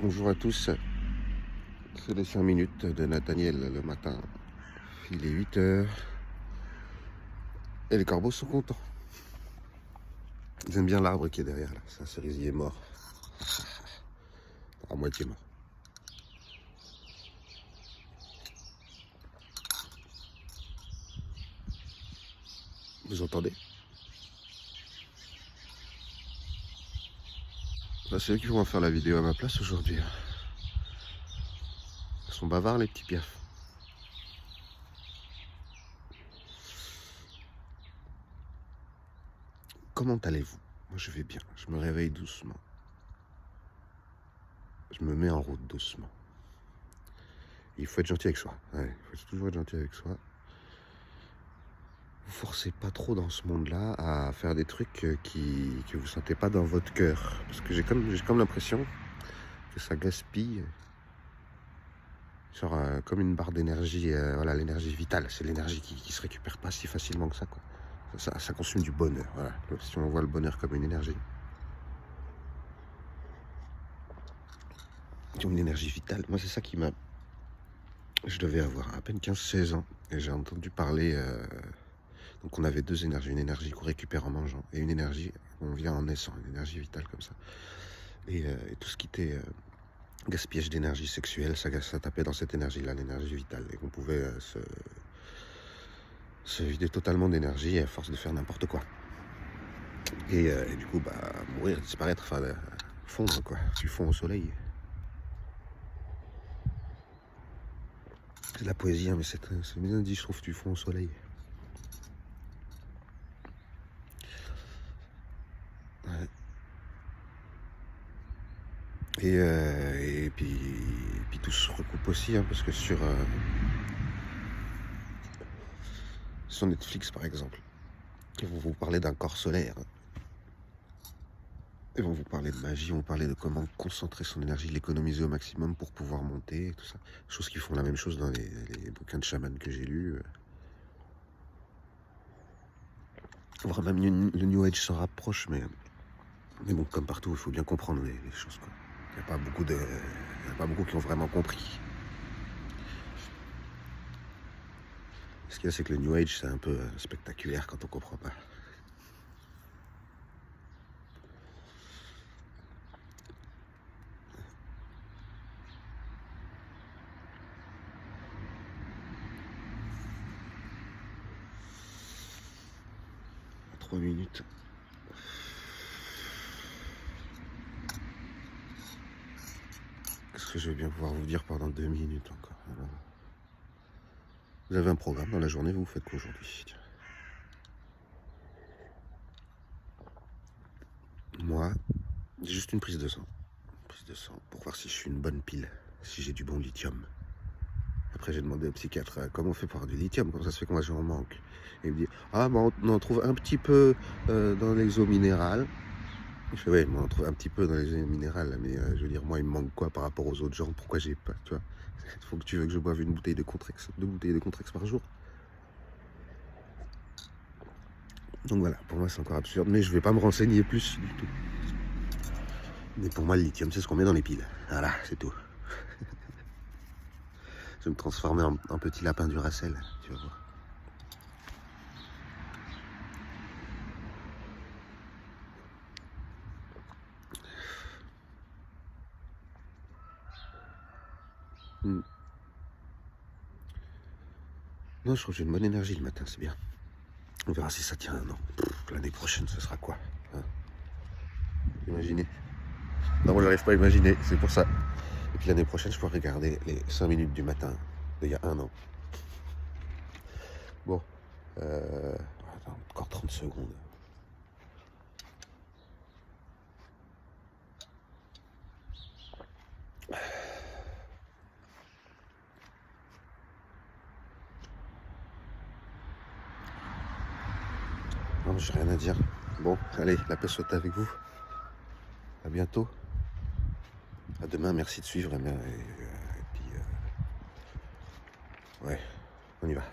Bonjour à tous, c'est les 5 minutes de Nathaniel le matin. Il est 8 heures et les corbeaux sont contents. Ils aiment bien l'arbre qui est derrière là, c'est un cerisier mort, à moitié mort. Vous entendez? C'est eux qui vont faire la vidéo à ma place aujourd'hui. Ils sont bavards les petits piafs. Comment allez-vous? Moi je vais bien, je me réveille doucement. Je me mets en route doucement. Il faut être gentil avec soi, ouais, il faut toujours être gentil avec soi. Vous forcez pas trop dans ce monde-là à faire des trucs que vous sentez pas dans votre cœur. Parce que j'ai comme l'impression que ça gaspille. Genre comme une barre d'énergie, voilà, l'énergie vitale. C'est l'énergie qui se récupère pas si facilement que ça, quoi. Ça consomme du bonheur, voilà. Si on voit le bonheur comme une énergie. Comme une énergie vitale. Moi, c'est ça qui m'a... Je devais avoir à peine 15-16 ans. Et j'ai entendu parler... Donc on avait deux énergies. Une énergie qu'on récupère en mangeant. Et une énergie qu'on vient en naissant. Une énergie vitale comme ça. Et tout ce qui était... gaspillage d'énergie sexuelle, ça tapait dans cette énergie-là, l'énergie vitale, et qu'on pouvait se vider totalement d'énergie à force de faire n'importe quoi. Et du coup, mourir, disparaître, enfin, fondre, quoi. Tu fonds au soleil. C'est de la poésie, hein, mais c'est bien dit, je trouve, tu fonds au soleil. Ouais. Et puis tout se recoupe aussi, hein, parce que sur Netflix, par exemple, ils vont vous parler d'un corps solaire. Ils vont vous parler de magie, ils vont parler de comment concentrer son énergie, l'économiser au maximum pour pouvoir monter, et tout ça. Chose qui font la même chose dans les bouquins de chamans que j'ai lus. Voire même le New Age s'en rapproche, mais bon, comme partout, il faut bien comprendre les choses, quoi. Il n'y a pas beaucoup qui ont vraiment compris. Ce qu'il y a, c'est que le New Age, c'est un peu spectaculaire quand on comprend pas. À 3 minutes. Qu'est-ce que je vais bien pouvoir vous dire pendant 2 minutes encore? Alors, vous avez un programme dans la journée, vous faites quoi aujourd'hui? Moi, j'ai juste une prise de sang. Une prise de sang pour voir si je suis une bonne pile, si j'ai du bon lithium. Après, j'ai demandé au psychiatre comment on fait pour avoir du lithium, comment ça se fait que moi j'en manque. Et il me dit, ah, on en trouve un petit peu dans les eaux minérales. Je fais, ouais, on en trouve un petit peu dans les eaux minérales, mais je veux dire, moi, il me manque quoi par rapport aux autres gens? Pourquoi j'ai pas, tu vois? Faut que tu veux que je boive une bouteille de Contrex, 2 bouteilles de Contrex par jour. Donc voilà, pour moi, c'est encore absurde, mais je vais pas me renseigner plus du tout. Mais pour moi, le lithium, c'est ce qu'on met dans les piles. Voilà, c'est tout. Je vais me transformer en petit lapin du Racel, tu vas voir. Non, je trouve que j'ai une bonne énergie le matin, c'est bien. On verra si ça tient un an. L'année prochaine, ce sera quoi, hein? Imaginez. Non, moi, j'arrive pas à imaginer, c'est pour ça. Et puis l'année prochaine, je pourrai regarder les 5 minutes du matin d'il y a un an. Bon. Attends, encore 30 secondes. Non, j'ai rien à dire. Bon, allez, la paix soit avec vous. À bientôt. À demain, merci de suivre. Et puis, ouais, on y va.